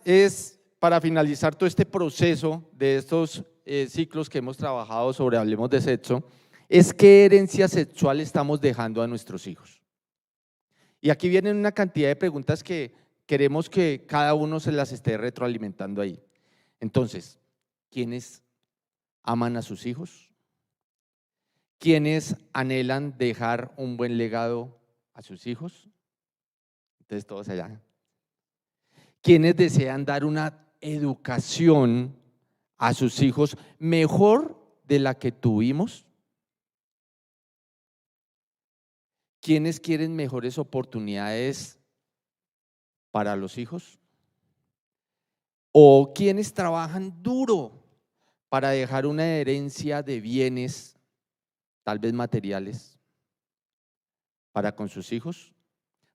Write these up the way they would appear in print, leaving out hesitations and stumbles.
es, para finalizar todo este proceso de estos ciclos que hemos trabajado sobre Hablemos de Sexo, es qué herencia sexual estamos dejando a nuestros hijos. Y aquí vienen una cantidad de preguntas que queremos que cada uno se las esté retroalimentando ahí. Entonces, ¿quiénes aman a sus hijos? ¿Quiénes anhelan dejar un buen legado a sus hijos? Entonces todos allá. ¿Quiénes desean dar una educación a sus hijos mejor de la que tuvimos? ¿Quiénes quieren mejores oportunidades para los hijos? ¿O quiénes trabajan duro para dejar una herencia de bienes, tal vez materiales, para con sus hijos?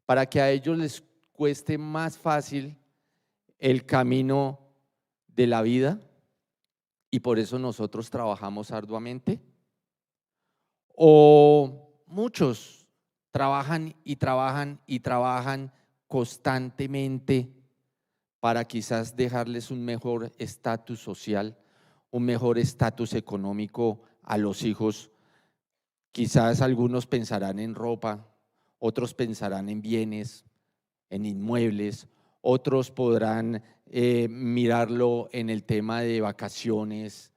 Para que a ellos les cueste más fácil el camino de la vida y por eso nosotros trabajamos arduamente. O muchos trabajan y trabajan y trabajan constantemente para quizás dejarles un mejor estatus social, un mejor estatus económico a los hijos. Quizás algunos pensarán en ropa, otros pensarán en bienes, en inmuebles, otros podrán mirarlo en el tema de vacaciones,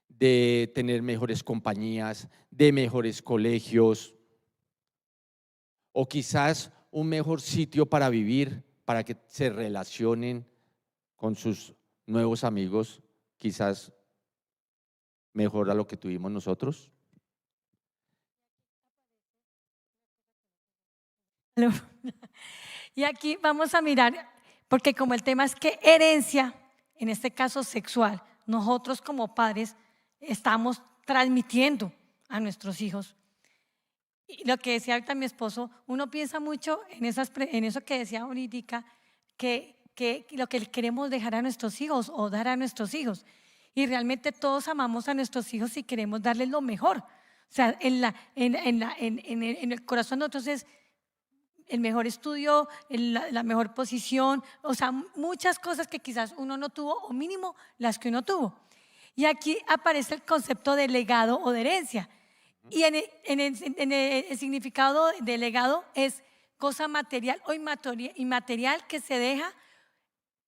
de tener mejores compañías, de mejores colegios, o quizás un mejor sitio para vivir, para que se relacionen con sus nuevos amigos, quizás mejor a lo que tuvimos nosotros. Y aquí vamos a mirar, porque como el tema es que herencia, en este caso sexual, nosotros como padres estamos transmitiendo a nuestros hijos. Y lo que decía ahorita mi esposo, uno piensa mucho en eso que decía ahorita, que lo que queremos dejar a nuestros hijos o dar a nuestros hijos. Y realmente todos amamos a nuestros hijos y queremos darles lo mejor. O sea, en el corazón de nosotros es el mejor estudio, la mejor posición, o sea, muchas cosas que quizás uno no tuvo, o mínimo las que uno tuvo. Y aquí aparece el concepto de legado o de herencia. Y el significado de legado es cosa material o inmaterial que se deja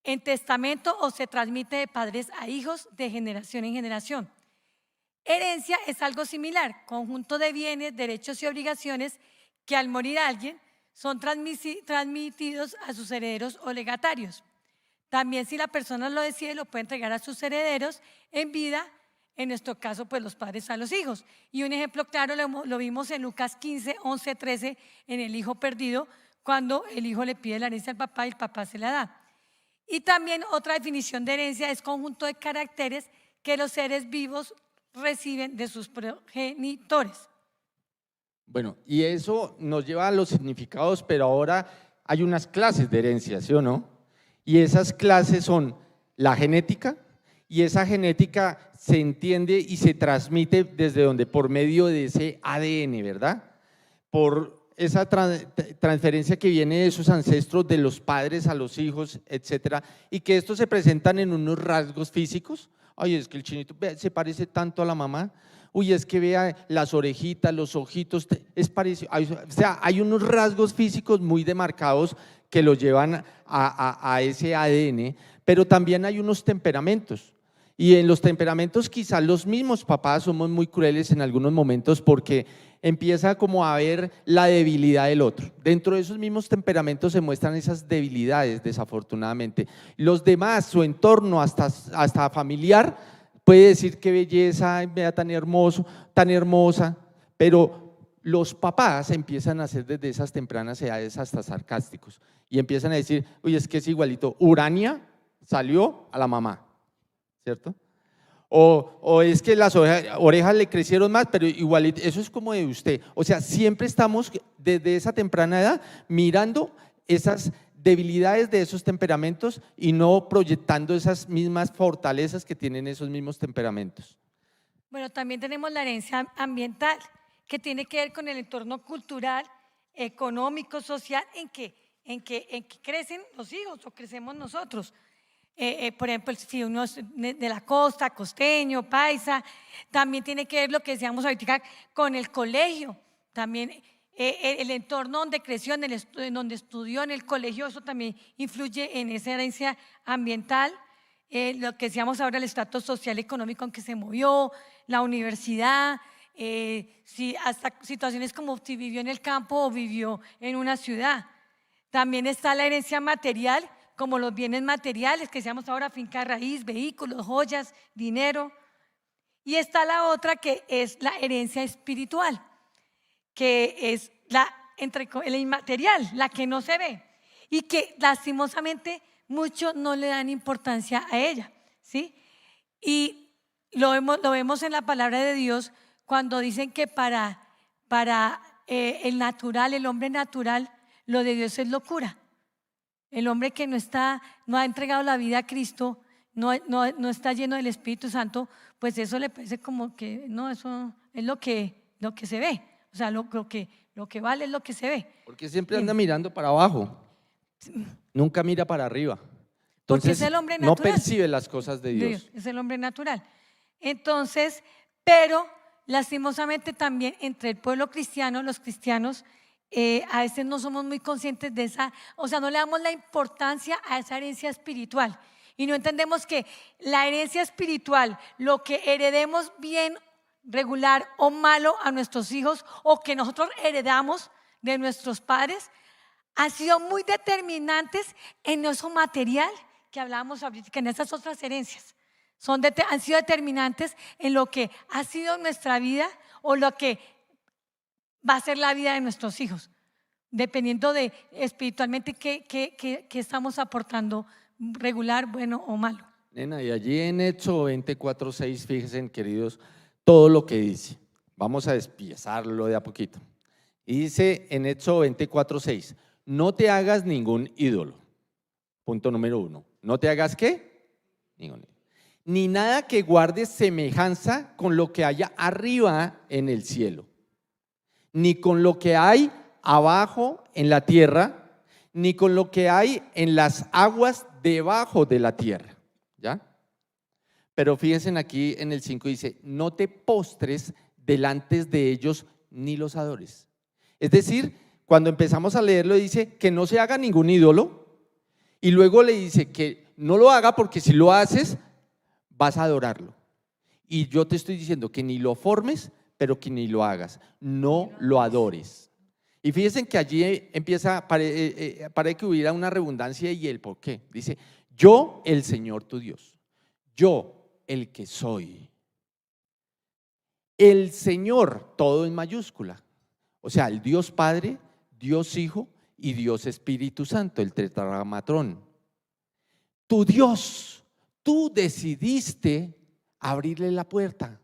en testamento o se transmite de padres a hijos de generación en generación. Herencia es algo similar, conjunto de bienes, derechos y obligaciones que al morir alguien son transmitidos a sus herederos o legatarios. También, si la persona lo decide, lo puede entregar a sus herederos en vida, en nuestro caso, pues los padres a los hijos. Y un ejemplo claro lo vimos en Lucas 15, 11, 13, en el hijo perdido, cuando el hijo le pide la herencia al papá y el papá se la da. Y también otra definición de herencia es conjunto de caracteres que los seres vivos reciben de sus progenitores. Bueno, y eso nos lleva a los significados, pero ahora hay unas clases de herencia, ¿sí o no? Y esas clases son la genética, y esa genética se entiende y se transmite desde donde, por medio de ese ADN, ¿verdad? Por esa transferencia que viene de sus ancestros, de los padres a los hijos, etcétera, y que estos se presentan en unos rasgos físicos. Ay, es que el chinito se parece tanto a la mamá. Uy, es que vea las orejitas, los ojitos, es parecido. O sea, hay unos rasgos físicos muy demarcados que lo llevan a ese ADN, pero también hay unos temperamentos. Y en los temperamentos quizás los mismos papás somos muy crueles en algunos momentos porque empieza como a ver la debilidad del otro. Dentro de esos mismos temperamentos se muestran esas debilidades, desafortunadamente. Los demás, su entorno, hasta familiar, puede decir qué belleza, vea tan hermoso, tan hermosa, pero los papás empiezan a ser desde esas tempranas edades hasta sarcásticos y empiezan a decir, oye, es que es igualito, Urania salió a la mamá, ¿cierto? O es que las orejas le crecieron más, pero igualito, eso es como de usted. O sea, siempre estamos desde esa temprana edad mirando esas debilidades de esos temperamentos y no proyectando esas mismas fortalezas que tienen esos mismos temperamentos. Bueno, también tenemos la herencia ambiental, que tiene que ver con el entorno cultural, económico, social, en que crecen los hijos o crecemos nosotros. por ejemplo, si uno es de la costa, costeño, paisa, también tiene que ver lo que decíamos ahorita con el colegio, también el entorno donde creció, en donde estudió, en el colegio, eso también influye en esa herencia ambiental. Lo que decíamos ahora, el estrato social económico en que se movió, la universidad, hasta situaciones como si vivió en el campo o vivió en una ciudad. También está la herencia material, como los bienes materiales, que decíamos ahora, finca raíz, vehículos, joyas, dinero. Y está la otra que es la herencia espiritual, que es la inmaterial, la que no se ve y que lastimosamente muchos no le dan importancia a ella, ¿sí? Y lo vemos en la palabra de Dios cuando dicen que para el natural, el hombre natural, lo de Dios es locura. El hombre que no ha entregado la vida a Cristo, no está lleno del Espíritu Santo, pues eso le parece como que no, eso es lo que se ve. O sea, lo que vale es lo que se ve. Porque siempre anda mirando para abajo, nunca mira para arriba. Porque Entonces es el hombre no natural. percibe las cosas de Dios. Es el hombre natural. Entonces, pero lastimosamente también entre el pueblo cristiano, los cristianos, a veces no somos muy conscientes de esa, o sea, no le damos la importancia a esa herencia espiritual y no entendemos que la herencia espiritual, lo que heredemos bien, regular o malo a nuestros hijos o que nosotros heredamos de nuestros padres, han sido muy determinantes en eso material que hablábamos ahorita, que en esas otras herencias han sido determinantes en lo que ha sido nuestra vida o lo que va a ser la vida de nuestros hijos, dependiendo de espiritualmente qué estamos aportando, regular, bueno o malo. Nena, y allí en Éxodo 24:6, fíjense, queridos, todo lo que dice. Vamos a despiezarlo de a poquito. Y dice en Éxodo 24:6, no te hagas ningún ídolo. Punto número 1. ¿No te hagas qué? Ningún ídolo. Ni nada que guarde semejanza con lo que haya arriba en el cielo, ni con lo que hay abajo en la tierra, ni con lo que hay en las aguas debajo de la tierra. ¿Ya? Pero fíjense aquí en el 5 dice, no te postres delante de ellos ni los adores. Es decir, cuando empezamos a leerlo dice que no se haga ningún ídolo y luego le dice que no lo haga porque si lo haces vas a adorarlo. Y yo te estoy diciendo que ni lo formes, pero que ni lo hagas, no lo adores. Y fíjense que allí empieza, parece que hubiera una redundancia y el por qué. Dice, yo el Señor tu Dios, yo el que soy. El Señor, todo en mayúscula. O sea, el Dios Padre, Dios Hijo y Dios Espíritu Santo, el tetragrámaton. Tu Dios, tú decidiste abrirle la puerta.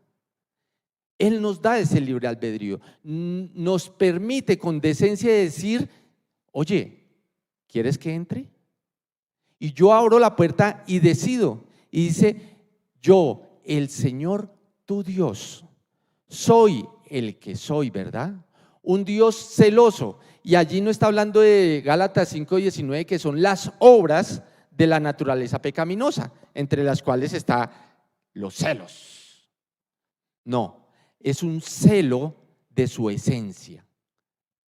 Él nos da ese libre albedrío, nos permite con decencia decir, oye, ¿quieres que entre? Y yo abro la puerta y decido. Y dice, yo, el Señor, tu Dios, soy el que soy, ¿verdad? Un Dios celoso. Y allí no está hablando de Gálatas 5:19, que son las obras de la naturaleza pecaminosa, entre las cuales está los celos. No, es un celo de su esencia.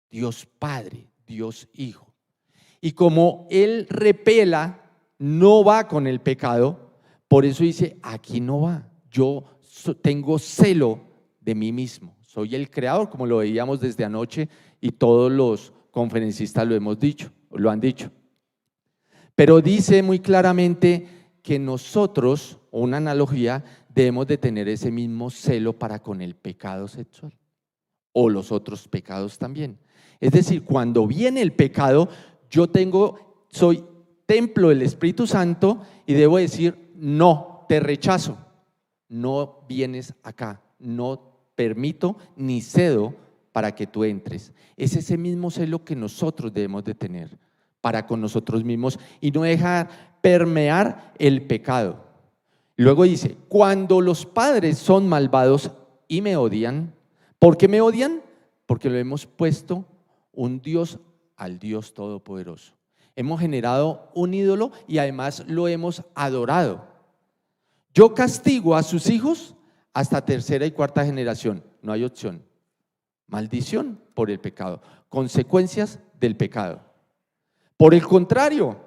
Dios Padre, Dios Hijo. Y como Él repela, no va con el pecado, por eso dice, aquí no va. Yo tengo celo de mí mismo. Soy el creador, como lo veíamos desde anoche y todos los conferencistas lo han dicho. Pero dice muy claramente que nosotros, o una analogía, debemos de tener ese mismo celo para con el pecado sexual o los otros pecados también. Es decir, cuando viene el pecado, soy templo del Espíritu Santo y debo decir, no, te rechazo, no vienes acá, no permito ni cedo para que tú entres. Es ese mismo celo que nosotros debemos de tener para con nosotros mismos y no dejar permear el pecado. Luego dice, cuando los padres son malvados y me odian, ¿por qué me odian? Porque lo hemos puesto un Dios al Dios Todopoderoso. Hemos generado un ídolo y además lo hemos adorado. Yo castigo a sus hijos hasta tercera y cuarta generación. No hay opción. Maldición por el pecado. Consecuencias del pecado. Por el contrario,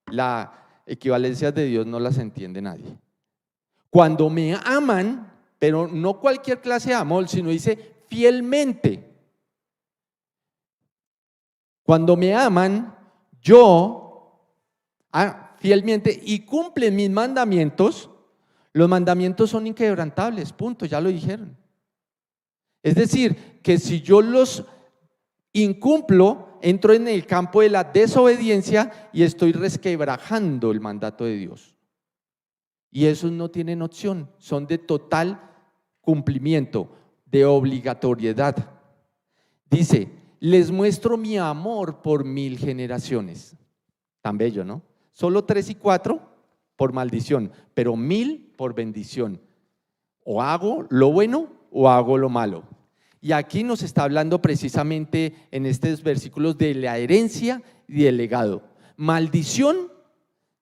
las equivalencias de Dios no las entiende nadie. Cuando me aman, pero no cualquier clase de amor, sino dice fielmente. Cuando me aman, yo fielmente y cumplen mis mandamientos, los mandamientos son inquebrantables, punto, ya lo dijeron. Es decir, que si yo los incumplo, entro en el campo de la desobediencia y estoy resquebrajando el mandato de Dios. Y esos no tienen opción, son de total cumplimiento, de obligatoriedad. Dice, les muestro mi amor por 1000 generaciones. Tan bello, ¿no? Solo 3 y 4 por maldición, pero 1000 por bendición. O hago lo bueno o hago lo malo. Y aquí nos está hablando precisamente en estos versículos de la herencia y del legado. Maldición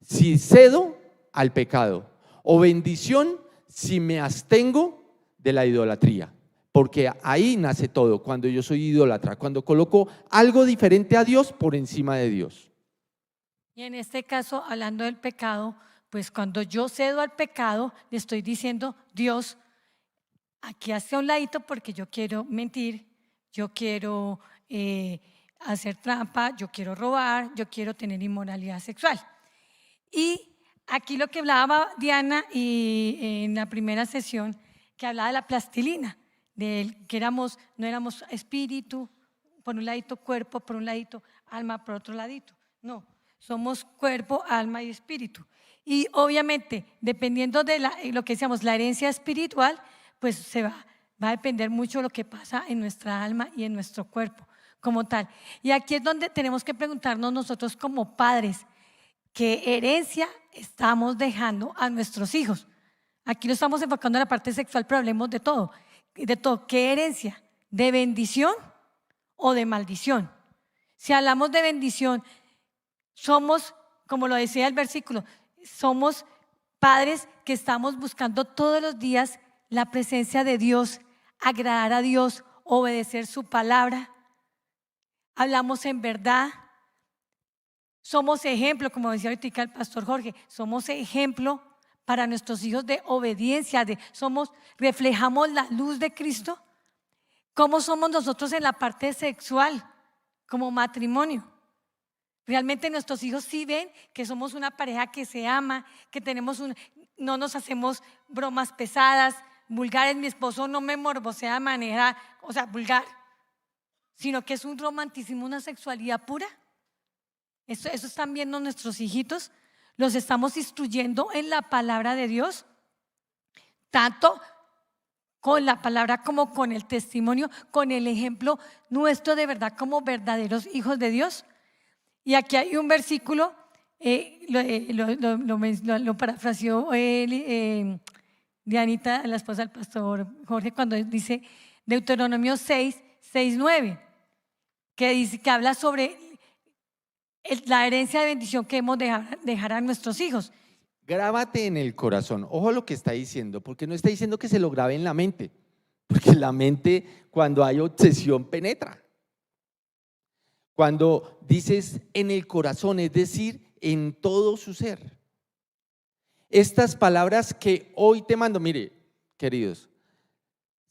si cedo al pecado, o bendición si me abstengo de la idolatría. Porque ahí nace todo, cuando yo soy idólatra, cuando coloco algo diferente a Dios por encima de Dios. Y en este caso, hablando del pecado, pues cuando yo cedo al pecado, le estoy diciendo, Dios, aquí hacia un ladito porque yo quiero mentir, yo quiero hacer trampa, yo quiero robar, yo quiero tener inmoralidad sexual. Y aquí lo que hablaba Diana y en la primera sesión, que hablaba de la plastilina, de que no éramos espíritu, por un ladito cuerpo, por un ladito alma, por otro ladito. No, somos cuerpo, alma y espíritu. Y obviamente, dependiendo de lo que decíamos, la herencia espiritual, pues va a depender mucho de lo que pasa en nuestra alma y en nuestro cuerpo como tal. Y aquí es donde tenemos que preguntarnos nosotros como padres, ¿qué herencia estamos dejando a nuestros hijos? Aquí lo estamos enfocando en la parte sexual, pero hablemos de todo. ¿Qué herencia? ¿De bendición o de maldición? Si hablamos de bendición, somos, como lo decía el versículo, somos padres que estamos buscando todos los días la presencia de Dios, agradar a Dios, obedecer su palabra. Hablamos en verdad. Somos ejemplo, como decía ahorita el pastor Jorge, somos ejemplo para nuestros hijos de obediencia, reflejamos la luz de Cristo. ¿Cómo somos nosotros en la parte sexual, como matrimonio? Realmente nuestros hijos sí ven que somos una pareja que se ama, que no nos hacemos bromas pesadas, vulgares. Mi esposo no me morbosea de manera, vulgar, sino que es un romanticismo, una sexualidad pura. Eso están viendo nuestros hijitos. Los estamos instruyendo en la palabra de Dios, tanto con la palabra como con el testimonio, con el ejemplo nuestro de verdad como verdaderos hijos de Dios. Y aquí hay un versículo, lo parafraseó Dianita, la esposa del pastor Jorge, cuando dice Deuteronomio 6:9, que habla sobre la herencia de bendición que hemos de dejar a nuestros hijos. Grábate en el corazón, ojo lo que está diciendo, porque no está diciendo que se lo grabe en la mente, porque la mente cuando hay obsesión penetra. Cuando dices en el corazón, es decir, en todo su ser. Estas palabras que hoy te mando, mire, queridos,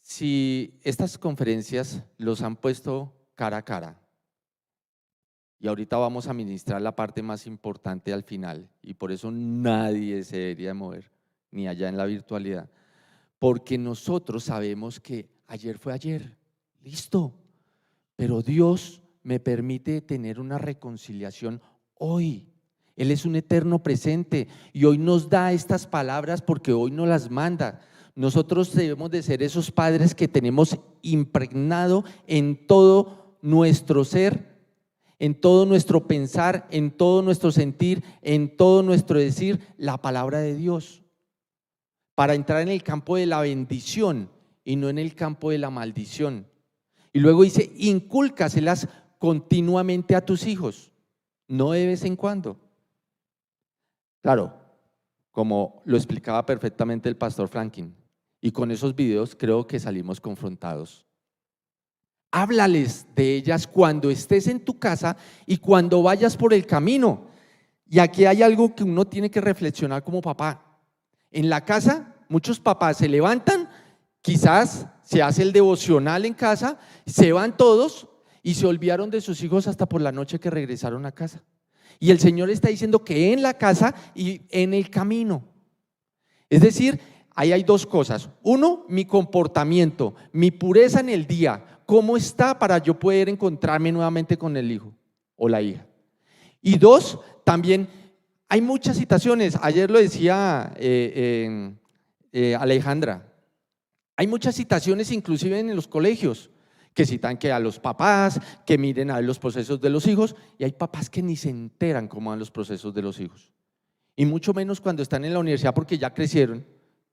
si estas conferencias los han puesto cara a cara, y ahorita vamos a ministrar la parte más importante al final, y por eso nadie se debería mover, ni allá en la virtualidad, porque nosotros sabemos que ayer fue ayer, listo, pero Dios me permite tener una reconciliación hoy. Él es un eterno presente y hoy nos da estas palabras porque hoy nos las manda. Nosotros debemos de ser esos padres que tenemos impregnado en todo nuestro ser, en todo nuestro pensar, en todo nuestro sentir, en todo nuestro decir, la palabra de Dios, para entrar en el campo de la bendición y no en el campo de la maldición. Y luego dice, incúlcaselas continuamente a tus hijos. no de vez en cuando. Claro, como lo explicaba perfectamente el pastor Franklin, y con esos videos creo que salimos confrontados. Háblales de ellas cuando estés en tu casa y cuando vayas por el camino. Y aquí hay algo que uno tiene que reflexionar como papá. En la casa, muchos papás se levantan, quizás se hace el devocional en casa, se van todos y se olvidaron de sus hijos hasta por la noche que regresaron a casa. Y el Señor está diciendo que en la casa y en el camino. Es decir, ahí hay dos cosas. Uno, mi comportamiento, mi pureza en el día. ¿Cómo está para yo poder encontrarme nuevamente con el hijo o la hija? Y dos, también hay muchas situaciones. Ayer lo decía Alejandra. Hay muchas situaciones inclusive en los colegios que citan que a los papás que miren a ver los procesos de los hijos, y hay papás que ni se enteran cómo van los procesos de los hijos. Y mucho menos cuando están en la universidad porque ya crecieron.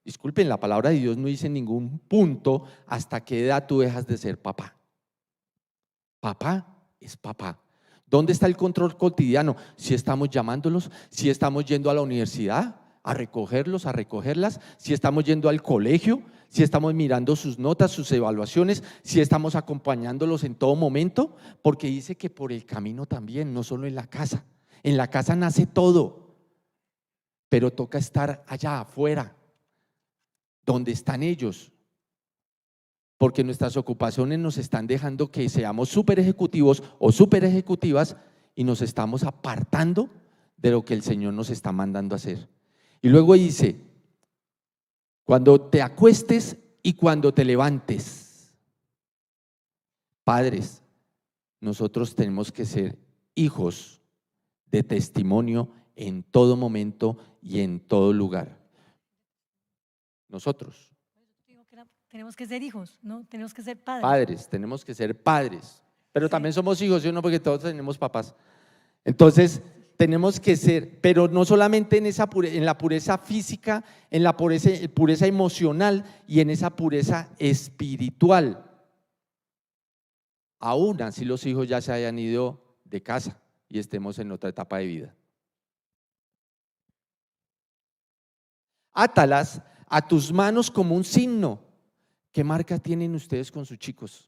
Disculpen, la palabra de Dios no dice en ningún punto hasta qué edad tú dejas de ser papá. Papá es papá. ¿Dónde está el control cotidiano? Si estamos llamándolos, si estamos yendo a la universidad a recogerlos, a recogerlas, si estamos yendo al colegio, si estamos mirando sus notas, sus evaluaciones, si estamos acompañándolos en todo momento, porque dice que por el camino también, no solo en la casa. En la casa nace todo, pero toca estar allá afuera, donde están ellos, porque nuestras ocupaciones nos están dejando que seamos súper ejecutivos o súper ejecutivas y nos estamos apartando de lo que el Señor nos está mandando a hacer. Y luego dice, cuando te acuestes y cuando te levantes. Padres, nosotros tenemos que ser hijos de testimonio en todo momento y en todo lugar. Nosotros. Tenemos que ser hijos, ¿no? Tenemos que ser padres. Padres, tenemos que ser padres, pero también somos hijos, ¿sí o no? Porque todos tenemos papás. Entonces, tenemos que ser, pero no solamente en la pureza física, en la pureza emocional y en esa pureza espiritual. Aún así los hijos ya se hayan ido de casa y estemos en otra etapa de vida. Átalas a tus manos como un signo. ¿Qué marca tienen ustedes con sus chicos?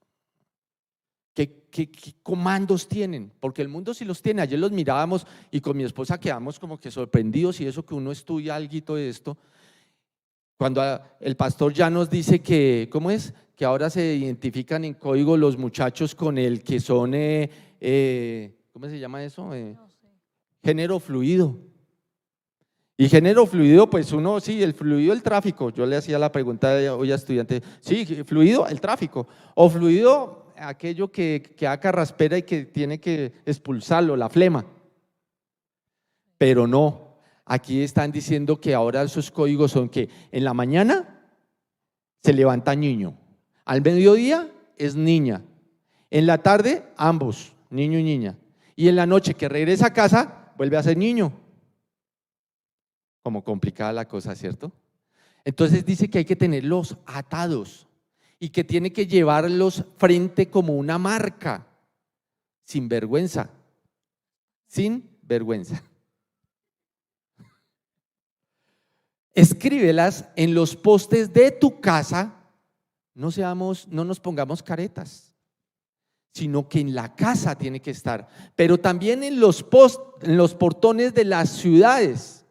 ¿Qué comandos tienen? Porque el mundo sí los tiene. Ayer los mirábamos y con mi esposa quedamos como que sorprendidos, y eso que uno estudia algo de esto. Cuando el pastor ya nos dice que, ¿cómo es? Que ahora se identifican en código los muchachos con el que son, ¿cómo se llama eso? No sé. Género fluido. Y género fluido, pues uno, sí, el fluido, el tráfico. Yo le hacía la pregunta hoy a estudiante, sí, fluido, el tráfico. O fluido, aquello que da carraspera y que tiene que expulsarlo, la flema. Pero no, aquí están diciendo que ahora esos códigos son que en la mañana se levanta niño, al mediodía es niña, en la tarde ambos, niño y niña, y en la noche que regresa a casa vuelve a ser niño. Como complicada la cosa, ¿cierto? Entonces dice que hay que tenerlos atados y que tiene que llevarlos frente como una marca, sin vergüenza, sin vergüenza. Escríbelas en los postes de tu casa, no nos pongamos caretas, sino que en la casa tiene que estar, pero también en los portones de las ciudades.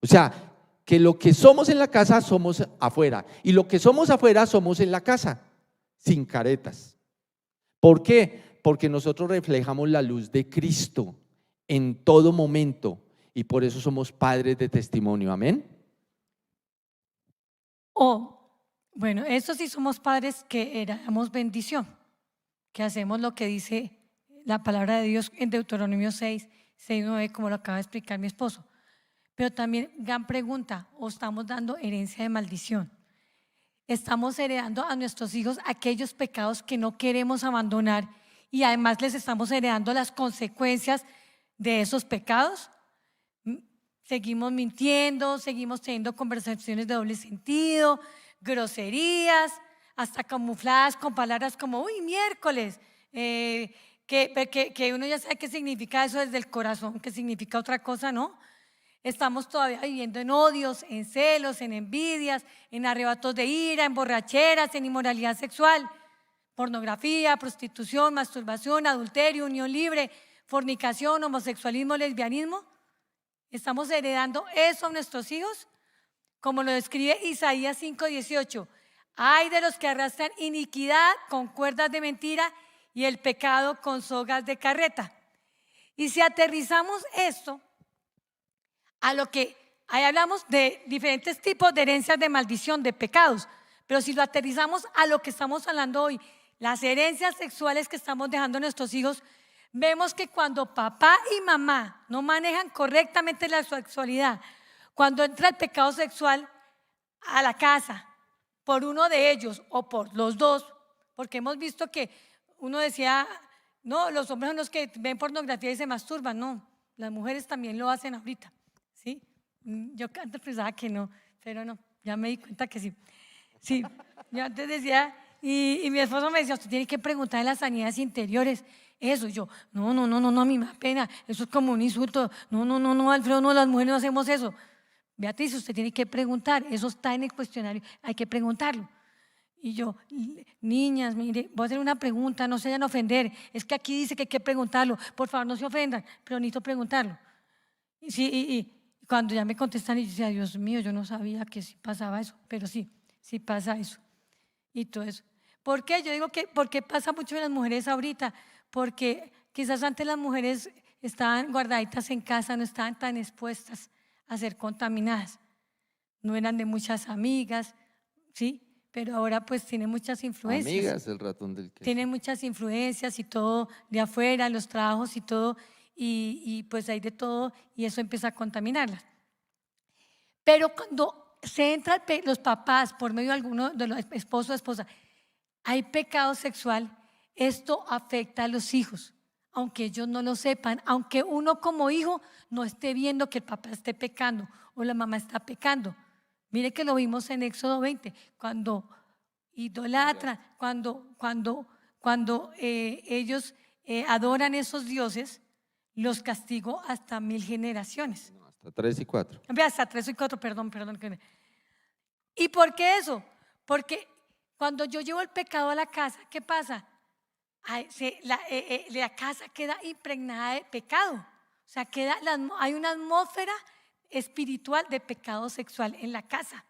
O sea, que lo que somos en la casa somos afuera, y lo que somos afuera somos en la casa, sin caretas. ¿Por qué? Porque nosotros reflejamos la luz de Cristo en todo momento, y por eso somos padres de testimonio. Amén. Bueno, eso sí somos padres que heredamos bendición, que hacemos lo que dice la palabra de Dios en Deuteronomio 6, 9, como lo acaba de explicar mi esposo. Pero también, gran pregunta, ¿o estamos dando herencia de maldición? Estamos heredando a nuestros hijos aquellos pecados que no queremos abandonar, y además les estamos heredando las consecuencias de esos pecados. Seguimos mintiendo, seguimos teniendo conversaciones de doble sentido, groserías, hasta camufladas con palabras como, uy, miércoles, que uno ya sabe qué significa eso desde el corazón, qué significa otra cosa, ¿no? Estamos todavía viviendo en odios, en celos, en envidias, en arrebatos de ira, en borracheras, en inmoralidad sexual, pornografía, prostitución, masturbación, adulterio, unión libre, fornicación, homosexualismo, lesbianismo. Estamos heredando eso a nuestros hijos, como lo describe Isaías 5:18. Ay de los que arrastran iniquidad con cuerdas de mentira y el pecado con sogas de carreta. Y si aterrizamos esto a lo que ahí hablamos de diferentes tipos de herencias de maldición, de pecados, pero si lo aterrizamos a lo que estamos hablando hoy, las herencias sexuales que estamos dejando a nuestros hijos, vemos que cuando papá y mamá no manejan correctamente la sexualidad, cuando entra el pecado sexual a la casa por uno de ellos o por los dos, porque hemos visto que uno decía, no, los hombres son los que ven pornografía y se masturban, no, las mujeres también lo hacen ahorita, ¿sí? Yo antes pensaba que no, pero no, ya me di cuenta que sí. Sí, yo antes decía, y mi esposo me decía, usted tiene que preguntar en las sanidades interiores. Eso, y yo, no, a mí me da pena, eso es como un insulto. No, Alfredo, no, las mujeres no hacemos eso. Beatriz, usted tiene que preguntar, eso está en el cuestionario, hay que preguntarlo. Y yo, niñas, mire, voy a hacer una pregunta, no se vayan a ofender, es que aquí dice que hay que preguntarlo, por favor no se ofendan, pero necesito preguntarlo. Y, sí, y cuando ya me contestan, y yo decía, Dios mío, yo no sabía que sí pasaba eso, pero sí pasa eso. Y todo eso. ¿Por qué? Yo digo que, ¿por qué pasa mucho en las mujeres ahorita? Porque quizás antes las mujeres estaban guardaditas en casa, no estaban tan expuestas a ser contaminadas. No eran de muchas amigas, ¿sí? Pero ahora pues tienen muchas influencias. Amigas, el ratón del queso. Tienen muchas influencias y todo de afuera, los trabajos y todo, y pues hay de todo y eso empieza a contaminarlas. Pero cuando se entra los papás por medio de alguno de los esposos o esposa, hay pecado sexual, esto afecta a los hijos, aunque ellos no lo sepan, aunque uno como hijo no esté viendo que el papá esté pecando o la mamá está pecando. Mire que lo vimos en Éxodo 20, cuando idolatran, cuando ellos adoran esos dioses, los castigó hasta 1000 generaciones. No, hasta 3 y 4. Hasta 3 y 4, perdón. ¿Y por qué eso? Porque cuando yo llevo el pecado a la casa, ¿qué pasa? La casa queda impregnada de pecado. O sea, hay una atmósfera espiritual de pecado sexual en la casa.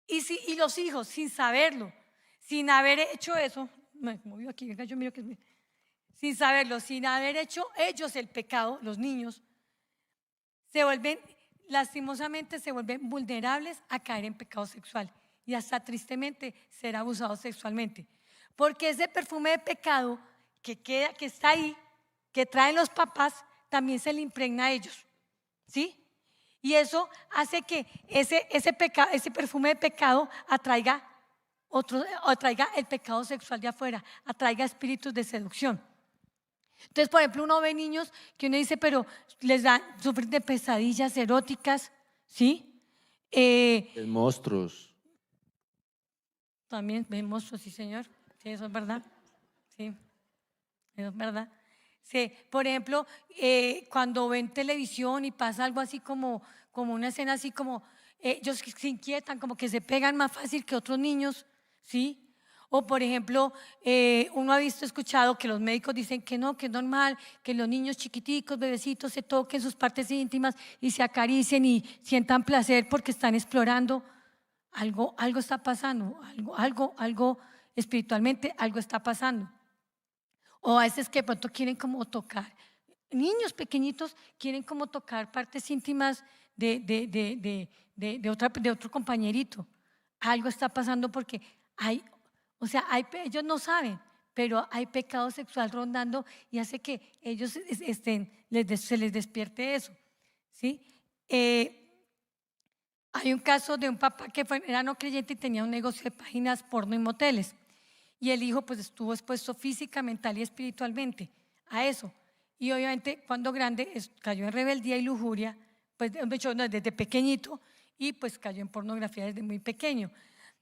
Y los hijos, sin saberlo, sin haber hecho eso, me movió aquí, venga, yo miro que sin saberlo, sin haber hecho ellos el pecado, los niños, lastimosamente se vuelven vulnerables a caer en pecado sexual y hasta tristemente ser abusados sexualmente. Porque ese perfume de pecado que está ahí, que traen los papás, también se le impregna a ellos, ¿sí? Y eso hace que ese perfume de pecado atraiga el pecado sexual de afuera, atraiga espíritus de seducción. Entonces, por ejemplo, uno ve niños que uno dice, pero sufren de pesadillas eróticas, ¿sí? Monstruos. También ven monstruos, sí, señor. Sí, eso es verdad. Sí, eso es verdad. Sí, por ejemplo, cuando ven televisión y pasa algo así como una escena así como, ellos se inquietan, como que se pegan más fácil que otros niños, ¿sí? O por ejemplo, uno ha escuchado que los médicos dicen que no, que es normal que los niños chiquiticos, bebecitos, se toquen sus partes íntimas y se acaricien y sientan placer porque están explorando. Algo está pasando, algo espiritualmente, algo está pasando. O a veces que de pronto quieren como tocar, niños pequeñitos quieren como tocar partes íntimas de otro compañerito. Algo está pasando porque ellos no saben, pero hay pecado sexual rondando y hace que ellos se les despierte eso, ¿sí? Hay un caso de un papá que era no creyente y tenía un negocio de páginas porno y moteles. Y el hijo pues estuvo expuesto física, mental y espiritualmente a eso. Y obviamente cuando grande cayó en rebeldía y lujuria, pues de hecho desde pequeñito, y pues cayó en pornografía desde muy pequeño.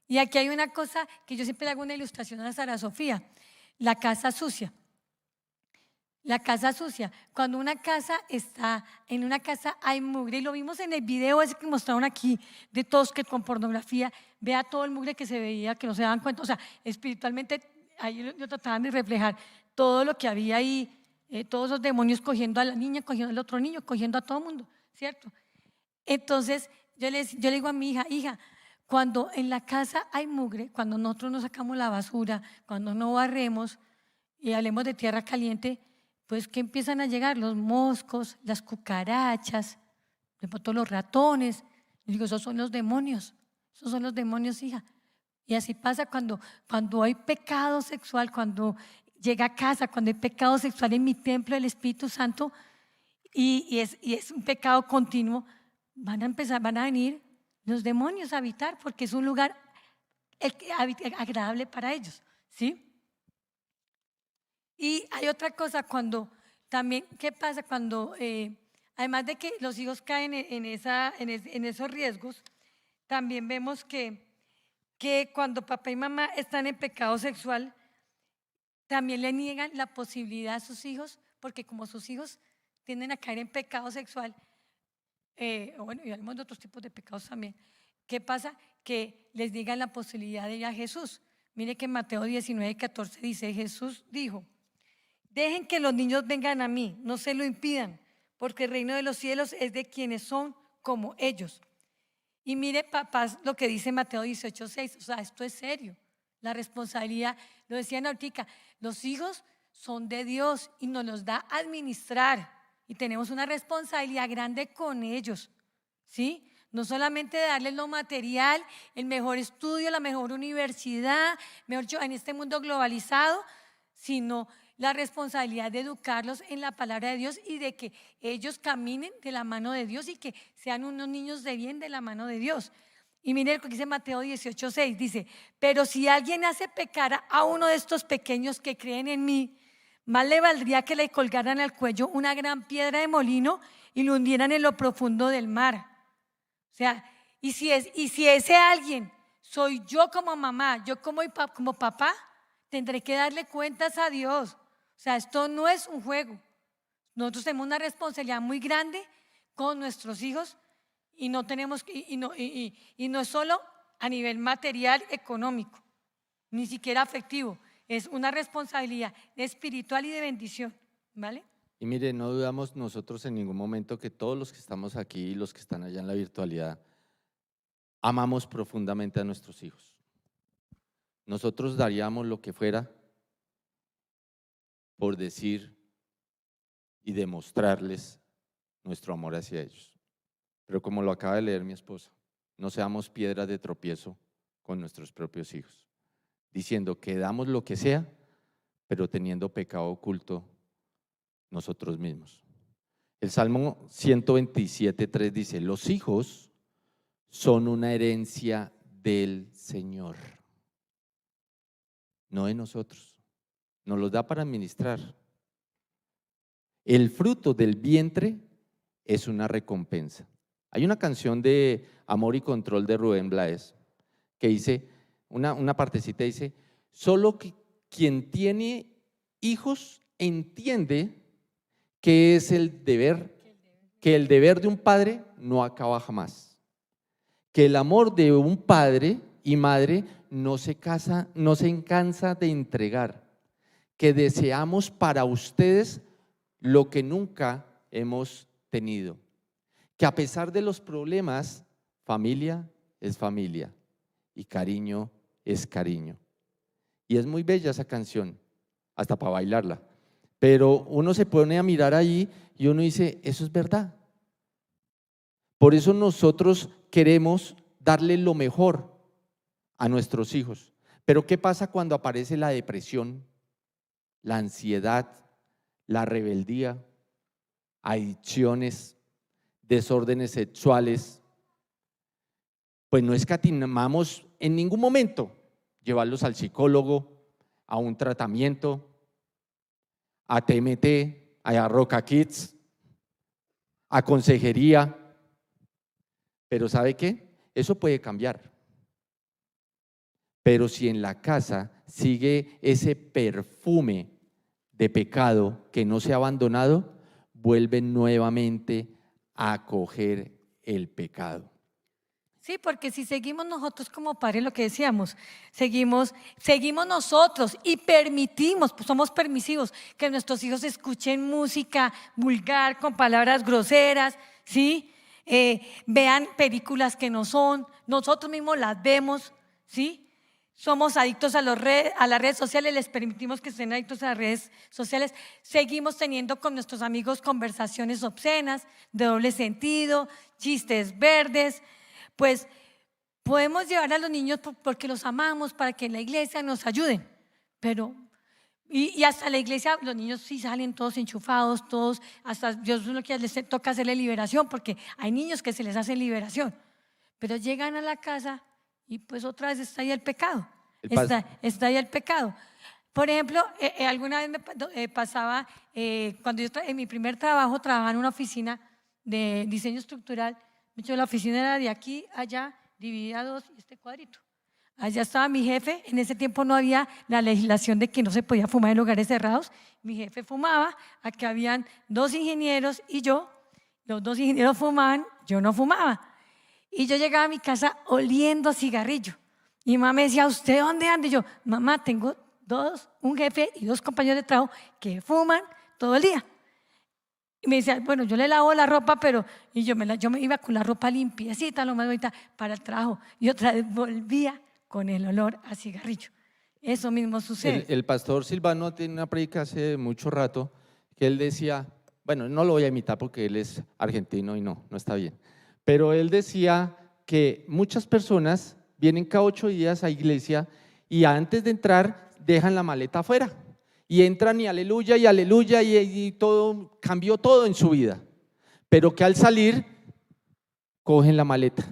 Y aquí hay una cosa que yo siempre le hago una ilustración a Sara Sofía, la casa sucia. La casa sucia. Cuando una casa está, en una casa hay mugre, y lo vimos en el video ese que mostraron aquí, de todos que con pornografía, vea todo el mugre que se veía, que no se daban cuenta. O sea, espiritualmente, ahí yo trataban de reflejar todo lo que había ahí, todos esos demonios cogiendo a la niña, cogiendo al otro niño, cogiendo a todo el mundo, ¿cierto? Entonces, yo le digo a mi hija, hija, cuando en la casa hay mugre, cuando nosotros no sacamos la basura, cuando no barremos y hablemos de tierra caliente, pues que empiezan a llegar los moscos, las cucarachas, de pronto los ratones. Yo digo, esos son los demonios, hija. Y así pasa cuando hay pecado sexual, cuando llega a casa, cuando hay pecado sexual en mi templo del Espíritu Santo, y es un pecado continuo, van a venir los demonios a habitar, porque es un lugar agradable para ellos, ¿sí? Y hay otra cosa también, ¿qué pasa cuando, además de que los hijos caen en esos riesgos, también vemos que cuando papá y mamá están en pecado sexual, también le niegan la posibilidad a sus hijos, porque como sus hijos tienden a caer en pecado sexual, bueno, y hablamos de otros tipos de pecados también, ¿qué pasa? Que les niegan la posibilidad de ir a Jesús. Mire que en Mateo 19:14 dice, Jesús dijo, dejen que los niños vengan a mí, no se lo impidan, porque el reino de los cielos es de quienes son como ellos. Y mire, papás, lo que dice Mateo 18:6, o sea, esto es serio. La responsabilidad, lo decía Nautica, los hijos son de Dios y nos los da a administrar. Y tenemos una responsabilidad grande con ellos, ¿sí? No solamente darles lo material, el mejor estudio, la mejor universidad, mejor dicho, en este mundo globalizado, sino la responsabilidad de educarlos en la palabra de Dios y de que ellos caminen de la mano de Dios y que sean unos niños de bien de la mano de Dios. Y miren lo que dice Mateo 18:6, dice, pero si alguien hace pecar a uno de estos pequeños que creen en mí, más le valdría que le colgaran al cuello una gran piedra de molino y lo hundieran en lo profundo del mar. O sea, y si ese alguien soy yo como mamá, yo como papá, tendré que darle cuentas a Dios. O sea, esto no es un juego. Nosotros tenemos una responsabilidad muy grande con nuestros hijos y no es solo a nivel material, económico, ni siquiera afectivo. Es una responsabilidad espiritual y de bendición, ¿vale? Y mire, no dudamos nosotros en ningún momento que todos los que estamos aquí y los que están allá en la virtualidad amamos profundamente a nuestros hijos. Nosotros daríamos lo que fuera por decir y demostrarles nuestro amor hacia ellos. Pero como lo acaba de leer mi esposa, no seamos piedras de tropiezo con nuestros propios hijos, diciendo que damos lo que sea, pero teniendo pecado oculto nosotros mismos. El Salmo 127:3 dice, los hijos son una herencia del Señor, no de nosotros. Nos los da para administrar. El fruto del vientre es una recompensa. Hay una canción de Amor y Control de Rubén Blades que dice, una partecita dice, solo quien tiene hijos entiende que es que el deber de un padre no acaba jamás, que el amor de un padre y madre no se cansa de entregar, que deseamos para ustedes lo que nunca hemos tenido, que a pesar de los problemas, familia es familia y cariño es cariño. Y es muy bella esa canción, hasta para bailarla. Pero uno se pone a mirar ahí y uno dice, eso es verdad. Por eso nosotros queremos darle lo mejor a nuestros hijos. Pero ¿qué pasa cuando aparece la depresión, la ansiedad, la rebeldía, adicciones, desórdenes sexuales? Pues no escatimamos en ningún momento llevarlos al psicólogo, a un tratamiento, a TMT, a Roca Kids, a consejería. Pero ¿sabe qué? Eso puede cambiar. Pero si en la casa sigue ese perfume de pecado que no se ha abandonado, vuelven nuevamente a coger el pecado. Sí, porque si seguimos nosotros como padres, lo que decíamos, seguimos nosotros y permitimos, pues somos permisivos, que nuestros hijos escuchen música vulgar con palabras groseras, ¿sí? Vean películas que no son, nosotros mismos las vemos, ¿sí? Somos adictos a las redes sociales, les permitimos que estén adictos a las redes sociales, seguimos teniendo con nuestros amigos conversaciones obscenas, de doble sentido, chistes verdes. Pues podemos llevar a los niños porque los amamos, para que en la iglesia nos ayuden, pero y hasta la iglesia los niños sí salen todos enchufados, todos, hasta Dios lo que les toca hacerle liberación, porque hay niños que se les hace liberación, pero llegan a la casa y pues otra vez está ahí el pecado, está ahí el pecado. Por ejemplo, alguna vez me pasaba, cuando yo en mi primer trabajo trabajaba en una oficina de diseño estructural. De hecho, la oficina era de aquí a allá, dividida a dos, y este cuadrito. Allá estaba mi jefe. En ese tiempo no había la legislación de que no se podía fumar en lugares cerrados. Mi jefe fumaba, aquí habían 2 ingenieros y yo. Los 2 ingenieros fumaban, yo no fumaba. Y yo llegaba a mi casa oliendo a cigarrillo. Y mamá me decía, ¿usted dónde anda? Y yo, mamá, tengo un jefe y 2 compañeros de trabajo que fuman todo el día. Y me decía, bueno, yo le lavo la ropa, pero y yo me iba con la ropa limpiecita, lo más bonita, para el trabajo. Y otra vez volvía con el olor a cigarrillo. Eso mismo sucede. El pastor Silvano tiene una predica hace mucho rato que él decía, bueno, no lo voy a imitar porque él es argentino y no está bien, pero él decía que muchas personas vienen cada 8 días a iglesia y antes de entrar dejan la maleta afuera. Y entran y aleluya, y todo, cambió todo en su vida. Pero que al salir, cogen la maleta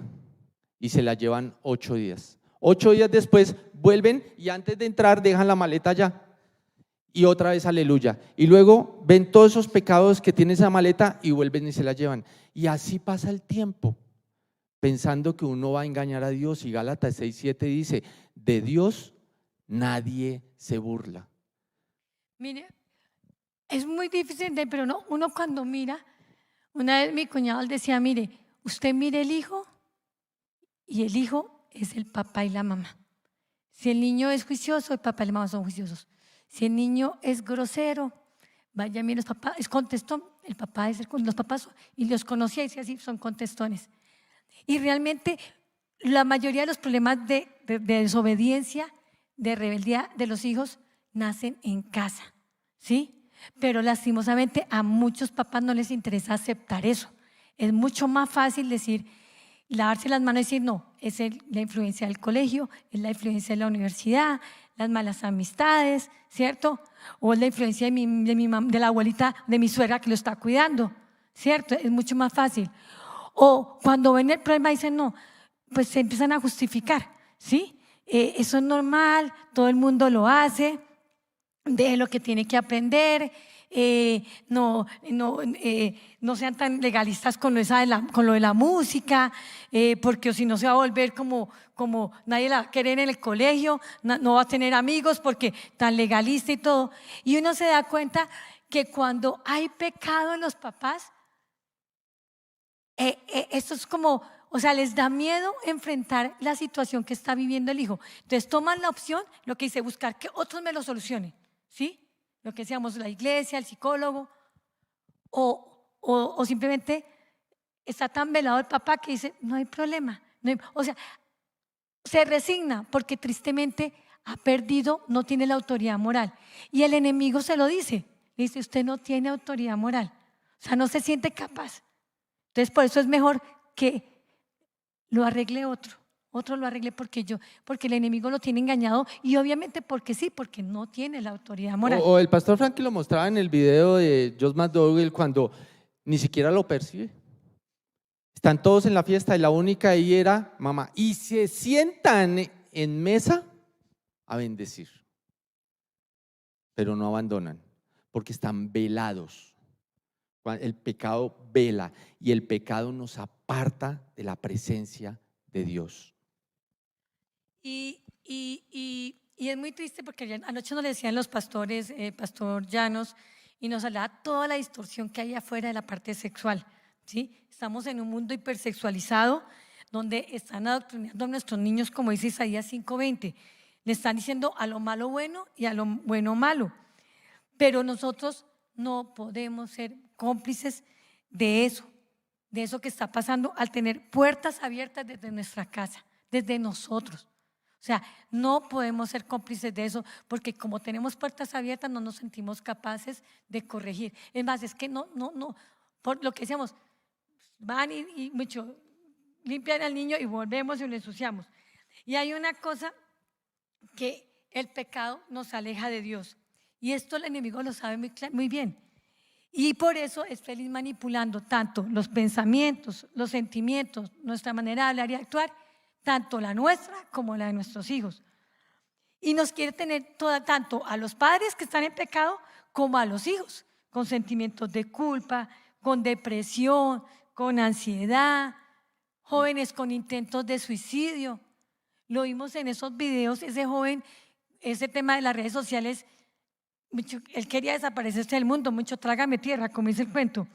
y se la llevan 8 días. 8 días después vuelven y antes de entrar dejan la maleta allá. Y otra vez aleluya. Y luego ven todos esos pecados que tiene esa maleta y vuelven y se la llevan. Y así pasa el tiempo, pensando que uno va a engañar a Dios. Y Gálatas 6:7 dice, de Dios nadie se burla. Mire, es muy difícil, pero no, uno cuando mira, una vez mi cuñado decía, mire, usted mire el hijo y el hijo es el papá y la mamá. Si el niño es juicioso, el papá y la mamá son juiciosos. Si el niño es grosero, vaya, mire, los papás, es contestón, el papá es los papás, y los conocía y decía así, son contestones. Y realmente la mayoría de los problemas de desobediencia, de rebeldía de los hijos, nacen en casa, ¿sí? Pero lastimosamente a muchos papás no les interesa aceptar eso. Es mucho más fácil decir, lavarse las manos y decir, no, es la influencia del colegio, es la influencia de la universidad, las malas amistades, ¿cierto? O es la influencia de la abuelita, de mi suegra que lo está cuidando, ¿cierto? Es mucho más fácil. O cuando ven el problema dicen, no, pues se empiezan a justificar, ¿sí? Eso es normal, todo el mundo lo hace, de lo que tiene que aprender, no sean tan legalistas con lo de la música, porque si no se va a volver como nadie la va a querer en el colegio, no va a tener amigos porque tan legalista y todo. Y uno se da cuenta que cuando hay pecado en los papás, esto es como, o sea, les da miedo enfrentar la situación que está viviendo el hijo. Entonces toman la opción, lo que dice, buscar que otros me lo solucionen, ¿sí? Lo que decíamos, la iglesia, el psicólogo, o simplemente está tan velado el papá que dice, no hay problema. O sea, se resigna porque tristemente ha perdido, no tiene la autoridad moral. Y el enemigo se lo dice, le dice, usted no tiene autoridad moral, o sea, no se siente capaz. Entonces, por eso es mejor que lo arregle otro lo arregle porque el enemigo lo tiene engañado y obviamente porque sí, porque no tiene la autoridad moral. O el pastor Frankie lo mostraba en el video de Josh McDowell cuando ni siquiera lo percibe. Están todos en la fiesta y la única ahí era mamá. Y se sientan en mesa a bendecir, pero no abandonan porque están velados. El pecado vela y el pecado nos aparta de la presencia de Dios. Y y es muy triste porque anoche nos le decían los pastores, Pastor Llanos, y nos hablaba toda la distorsión que hay afuera de la parte sexual, ¿sí? Estamos en un mundo hipersexualizado donde están adoctrinando a nuestros niños, como dice Isaías 5:20. Le están diciendo a lo malo bueno y a lo bueno malo. Pero nosotros no podemos ser cómplices de eso que está pasando al tener puertas abiertas desde nuestra casa, desde nosotros. O sea, no podemos ser cómplices de eso porque como tenemos puertas abiertas no nos sentimos capaces de corregir. Es más, es que no, por lo que decíamos, van y mucho, limpian al niño y volvemos y lo ensuciamos. Y hay una cosa que el pecado nos aleja de Dios. Y esto el enemigo lo sabe muy bien. Y por eso es feliz manipulando tanto los pensamientos, los sentimientos, nuestra manera de hablar y actuar, tanto la nuestra como la de nuestros hijos. Y nos quiere tener tanto a los padres que están en pecado como a los hijos, con sentimientos de culpa, con depresión, con ansiedad, jóvenes con intentos de suicidio. Lo vimos en esos videos, ese joven, ese tema de las redes sociales, él quería desaparecerse del mundo, mucho trágame tierra, como dice el cuento.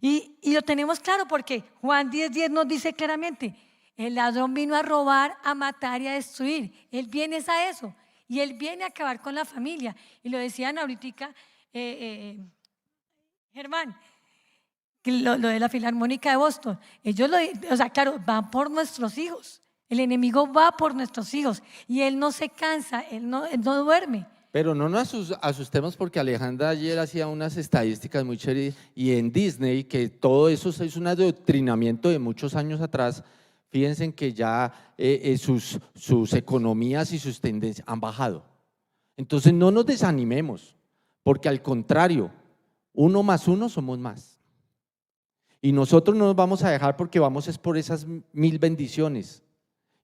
Y lo tenemos claro porque Juan 10:10 nos dice claramente, el ladrón vino a robar, a matar y a destruir. Él viene a eso y él viene a acabar con la familia. Y lo decían ahorita, Germán, lo de la Filarmónica de Boston. Ellos, o sea, claro, van por nuestros hijos. El enemigo va por nuestros hijos y él no se cansa, él no duerme. Pero no nos asustemos porque Alejandra ayer hacía unas estadísticas muy chéveres y en Disney, que todo eso es un adoctrinamiento de muchos años atrás. Fíjense en que ya sus economías y sus tendencias han bajado. Entonces no nos desanimemos, porque al contrario, 1 más 1 somos más. Y nosotros no nos vamos a dejar porque vamos es por esas 1000 bendiciones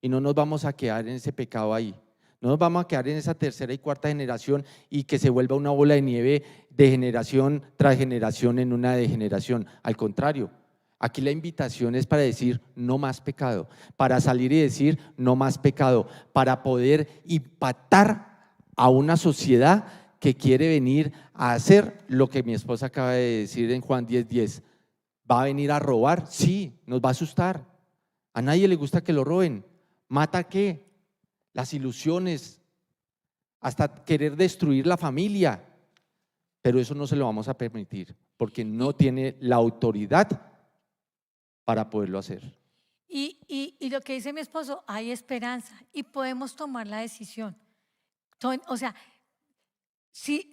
y no nos vamos a quedar en ese pecado ahí. No nos vamos a quedar en esa tercera y cuarta generación y que se vuelva una bola de nieve de generación tras generación en una degeneración. Al contrario, aquí la invitación es para decir no más pecado, para salir y decir no más pecado, para poder impactar a una sociedad que quiere venir a hacer lo que mi esposa acaba de decir en Juan 10:10. ¿Va a venir a robar? Sí, nos va a asustar. A nadie le gusta que lo roben. ¿Mata qué? Las ilusiones, hasta querer destruir la familia. Pero eso no se lo vamos a permitir, porque no tiene la autoridad para poderlo hacer. Y lo que dice mi esposo, hay esperanza y podemos tomar la decisión. O sea, si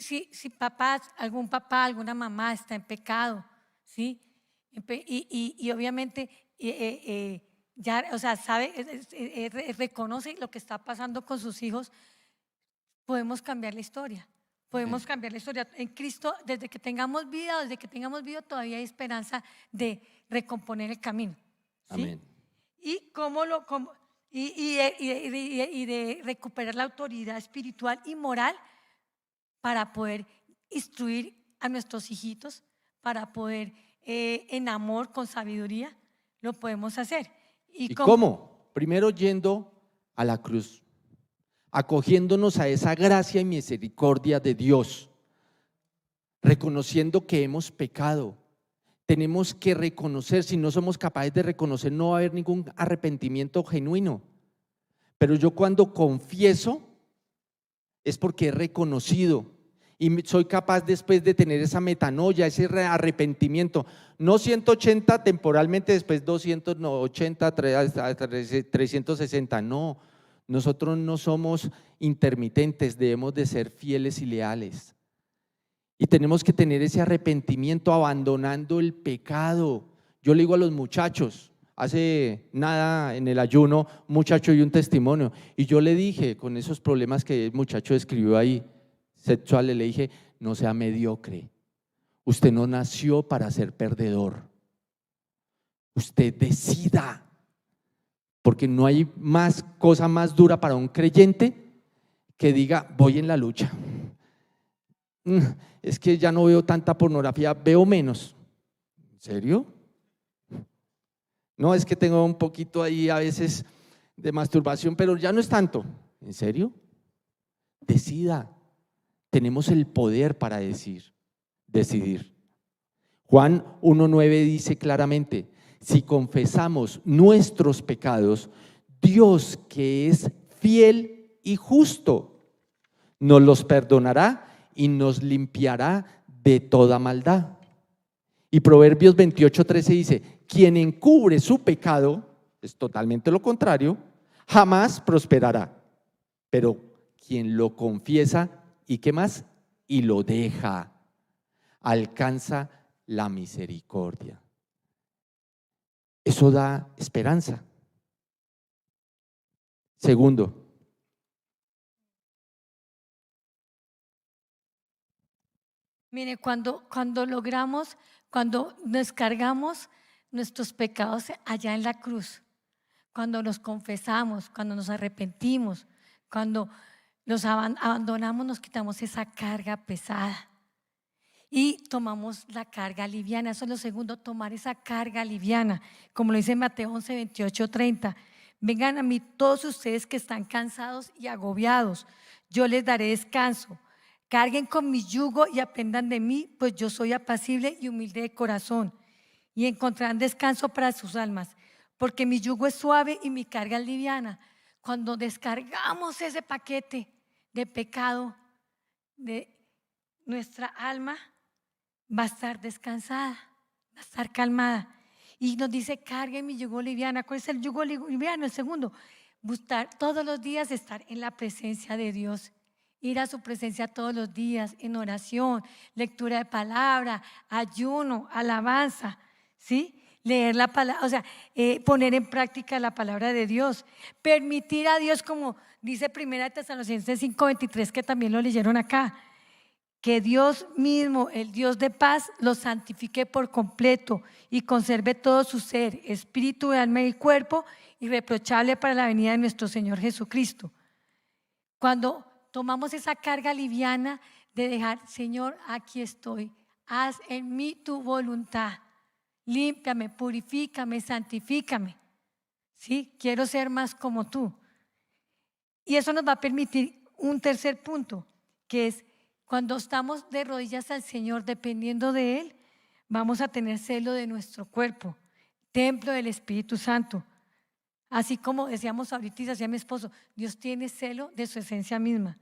papás, algún papá, alguna mamá está en pecado, ¿sí? Y obviamente ya, o sea, sabe, reconoce lo que está pasando con sus hijos, podemos cambiar la historia. Podemos cambiar la historia. En Cristo, desde que tengamos vida, todavía hay esperanza de recomponer el camino. ¿Sí? Amén. Y de recuperar la autoridad espiritual y moral para poder instruir a nuestros hijitos, para poder en amor, con sabiduría, lo podemos hacer. ¿Y cómo? Primero yendo a la cruz, acogiéndonos a esa gracia y misericordia de Dios, reconociendo que hemos pecado. Tenemos que reconocer, si no somos capaces de reconocer, no va a haber ningún arrepentimiento genuino. Pero yo cuando confieso es porque he reconocido y soy capaz después de tener esa metanoia, ese arrepentimiento, no 180 temporalmente, después 280, 360, no. Nosotros no somos intermitentes, debemos de ser fieles y leales. Y tenemos que tener ese arrepentimiento abandonando el pecado. Yo le digo a los muchachos, hace nada en el ayuno, un muchacho dio un testimonio y yo le dije, con esos problemas que el muchacho escribió ahí, sexuales, le dije, no sea mediocre. Usted no nació para ser perdedor. Usted decida. Porque no hay cosa más dura para un creyente que diga, voy en la lucha. Es que ya no veo tanta pornografía, veo menos. ¿En serio? No, es que tengo un poquito ahí a veces de masturbación, pero ya no es tanto. ¿En serio? Decida. Tenemos el poder para decidir. Juan 1:9 dice claramente: si confesamos nuestros pecados, Dios, que es fiel y justo, nos los perdonará y nos limpiará de toda maldad. Y Proverbios 28:13 dice: quien encubre su pecado, es totalmente lo contrario, jamás prosperará. Pero quien lo confiesa, ¿y qué más? Y lo deja, alcanza la misericordia. Eso da esperanza. Segundo, Mire, cuando descargamos nuestros pecados allá en la cruz, cuando nos confesamos, cuando nos arrepentimos, cuando los abandonamos, nos quitamos esa carga pesada y tomamos la carga liviana. Eso es lo segundo, tomar esa carga liviana, como lo dice Mateo 11:28-30. Vengan a mí todos ustedes que están cansados y agobiados, yo les daré descanso. Carguen con mi yugo y aprendan de mí, pues yo soy apacible y humilde de corazón, y encontrarán descanso para sus almas, porque mi yugo es suave y mi carga es liviana. Cuando descargamos ese paquete de pecado de nuestra alma, va a estar descansada, va a estar calmada. Y nos dice: carguen mi yugo liviana. ¿Cuál es el yugo liviano? El segundo, buscar todos los días estar en la presencia de Dios. Ir a su presencia todos los días en oración, lectura de palabra, ayuno, alabanza, ¿sí? Leer la palabra, o sea, poner en práctica la palabra de Dios. Permitir a Dios, como dice 1 Tesalonicenses 5:23, que también lo leyeron acá, que Dios mismo, el Dios de paz, los santifique por completo y conserve todo su ser, espíritu, alma y cuerpo, irreprochable para la venida de nuestro Señor Jesucristo. Cuando tomamos esa carga liviana de dejar: Señor, aquí estoy, haz en mí tu voluntad, límpiame, purifícame, santifícame, ¿sí? Quiero ser más como tú. Y eso nos va a permitir un tercer punto, que es cuando estamos de rodillas al Señor, dependiendo de Él, vamos a tener celo de nuestro cuerpo, templo del Espíritu Santo. Así como decíamos ahorita y decía mi esposo, Dios tiene celo de su esencia misma.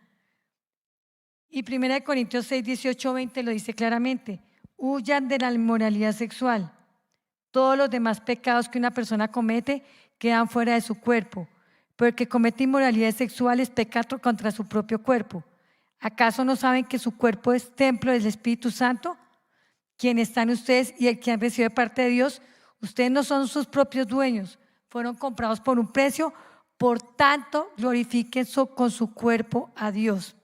Y 1 Corintios 6:18-20 lo dice claramente: huyan de la inmoralidad sexual. Todos los demás pecados que una persona comete quedan fuera de su cuerpo, pero el que comete inmoralidades sexuales peca contra su propio cuerpo. ¿Acaso no saben que su cuerpo es templo del Espíritu Santo, quien está en ustedes y el que han recibido de parte de Dios? Ustedes no son sus propios dueños, fueron comprados por un precio, por tanto glorifiquen con su cuerpo a Dios.